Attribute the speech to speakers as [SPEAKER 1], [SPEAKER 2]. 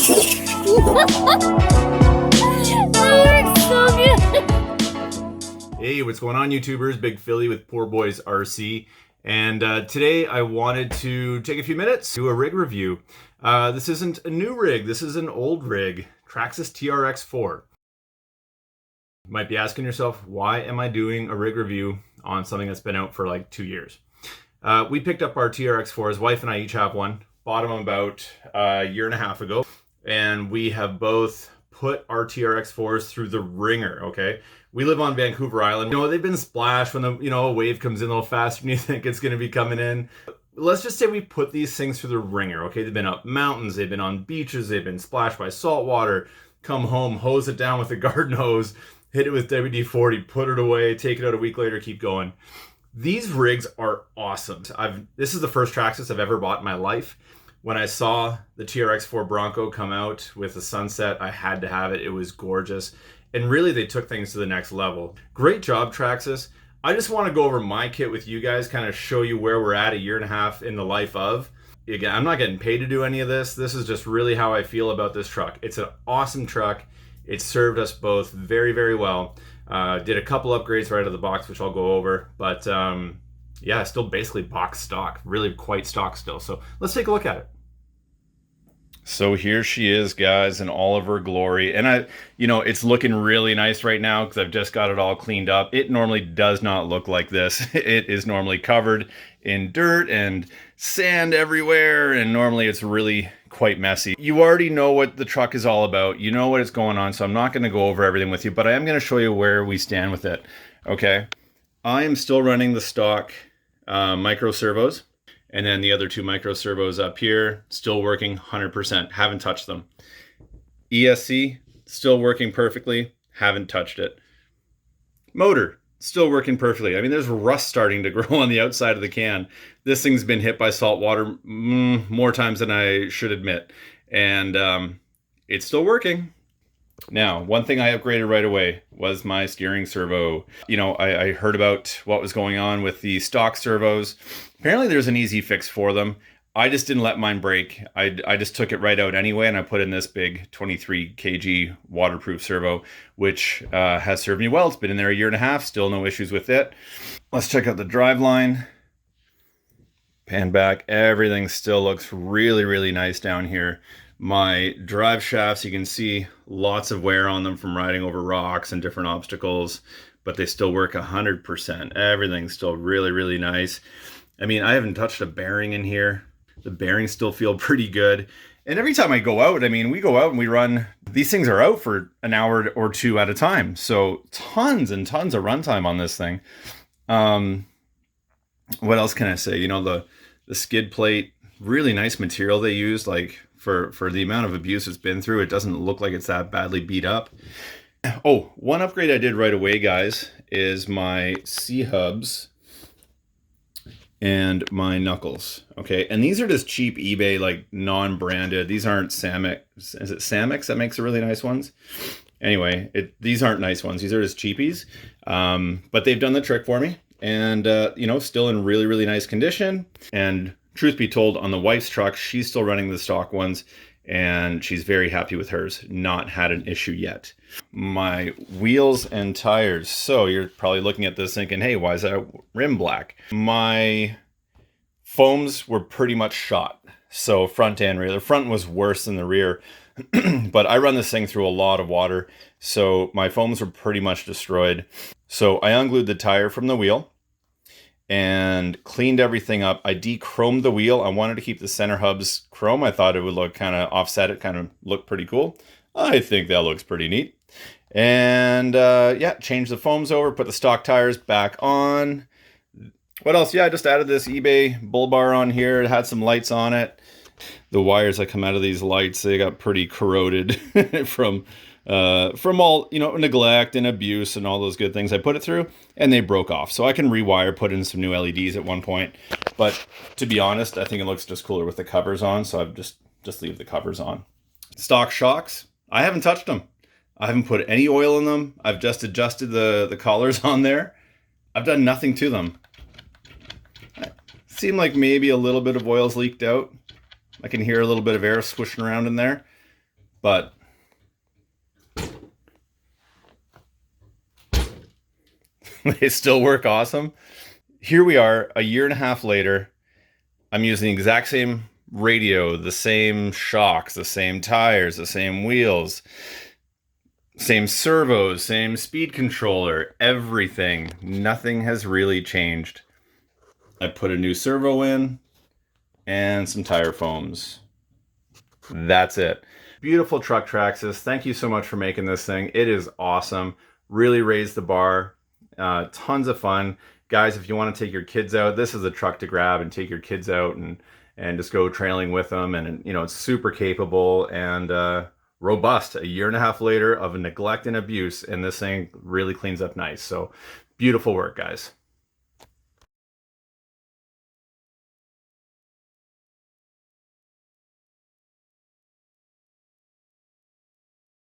[SPEAKER 1] That works so good.
[SPEAKER 2] Hey, what's going on, YouTubers? Big Philly with Poor Boys RC. And today I wanted to take a few minutes to do a rig review. This isn't a new rig, this is an old rig, Traxxas TRX-4. You might be asking yourself, why am I doing a rig review on something that's been out for like 2 years? We picked up our TRX-4s, wife and I each have one, bought them about a year and a half ago, and we have both put our TRX-4s through the ringer, okay? We live on Vancouver Island. You know, they've been splashed when a wave comes in a little faster than you think it's gonna be coming in. Let's just say we put these things through the ringer, okay? They've been up mountains, they've been on beaches, they've been splashed by salt water, come home, hose it down with a garden hose, hit it with WD-40, put it away, take it out a week later, keep going. These rigs are awesome. This is the first Traxxas I've ever bought in my life. When I saw the TRX-4 Bronco come out with the sunset, I had to have it. It was gorgeous. And really, they took things to the next level. Great job, Traxxas. I just want to go over my kit with you guys, kind of show you where we're at a year and a half in the life of. Again, I'm not getting paid to do any of this. This is just really how I feel about this truck. It's an awesome truck. It served us both very, very well. Did a couple upgrades right out of the box, which I'll go over. But yeah, still basically box stock. Really quite stock still. So let's take a look at it. So here she is, guys, in all of her glory. And it's looking really nice right now because I've just got it all cleaned up. It normally does not look like this. It is normally covered in dirt and sand everywhere, and normally it's really quite messy. You already know what the truck is all about. You know what is going on, so I'm not going to go over everything with you, but I am going to show you where we stand with it, okay? I am still running the stock micro servos. And then the other two micro servos up here, still working 100%, haven't touched them. ESC, still working perfectly, haven't touched it. Motor, still working perfectly. I mean, there's rust starting to grow on the outside of the can. This thing's been hit by salt water more times than I should admit. And it's still working. Now, one thing I upgraded right away was my steering servo. You know, I heard about what was going on with the stock servos. Apparently there's an easy fix for them. I just didn't let mine break. I just took it right out anyway, and I put in this big 23 kg waterproof servo, which has served me well. It's been in there a year and a half, still no issues with it. Let's check out the driveline. Pan back, everything still looks really, really nice down here. My drive shafts, you can see lots of wear on them from riding over rocks and different obstacles, but they still work 100%. Everything's still really, really nice. I mean, I haven't touched a bearing in here. The bearings still feel pretty good. And every time I go out, I mean, we go out and we run, these things are out for an hour or two at a time. So tons and tons of runtime on this thing. What else can I say? You know, the skid plate, really nice material they used, like for the amount of abuse it's been through. It doesn't look like it's that badly beat up. Oh, one upgrade I did right away, guys, is my C-hubs and my knuckles. Okay, and these are just cheap eBay, like non-branded. These aren't Samex. Is it Samex that makes the really nice ones? Anyway, these aren't nice ones. These are just cheapies. But they've done the trick for me, and still in really, really nice condition. And truth be told, on the wife's truck, she's still running the stock ones, and she's very happy with hers. Not had an issue yet. My wheels and tires. So you're probably looking at this thinking, hey, why is that rim black? My foams were pretty much shot. So front and rear. The front was worse than the rear, but I run this thing through a lot of water, so my foams were pretty much destroyed. So I unglued the tire from the wheel and cleaned everything up. I de-chromed the wheel. I wanted to keep the center hubs chrome. I thought it would look kind of offset. It kind of looked pretty cool. I think that looks pretty neat. And yeah, changed the foams over, put the stock tires back on. What else? Yeah, I just added this eBay bull bar on here. It had some lights on it. The wires that come out of these lights, they got pretty corroded from all, neglect and abuse and all those good things I put it through, and they broke off. So I can rewire, put in some new LEDs at one point. But to be honest, I think it looks just cooler with the covers on, so I've just leave the covers on. Stock shocks, I haven't touched them. I haven't put any oil in them. I've just adjusted the collars on there. I've done nothing to them. Seemed like maybe a little bit of oil's leaked out. I can hear a little bit of air swishing around in there. but they still work awesome. Here we are, a year and a half later. I'm using the exact same radio, the same shocks, the same tires, the same wheels, same servos, same speed controller, everything. Nothing has really changed. I put a new servo in and some tire foams. That's it. Beautiful truck, Traxxas. Thank you so much for making this thing. It is awesome. Really raised the bar. Tons of fun. Guys, if you want to take your kids out, this is a truck to grab and take your kids out and just go trailing with them. And, you know, it's super capable and robust. A year and a half later of neglect and abuse, and this thing really cleans up nice. So beautiful work, guys.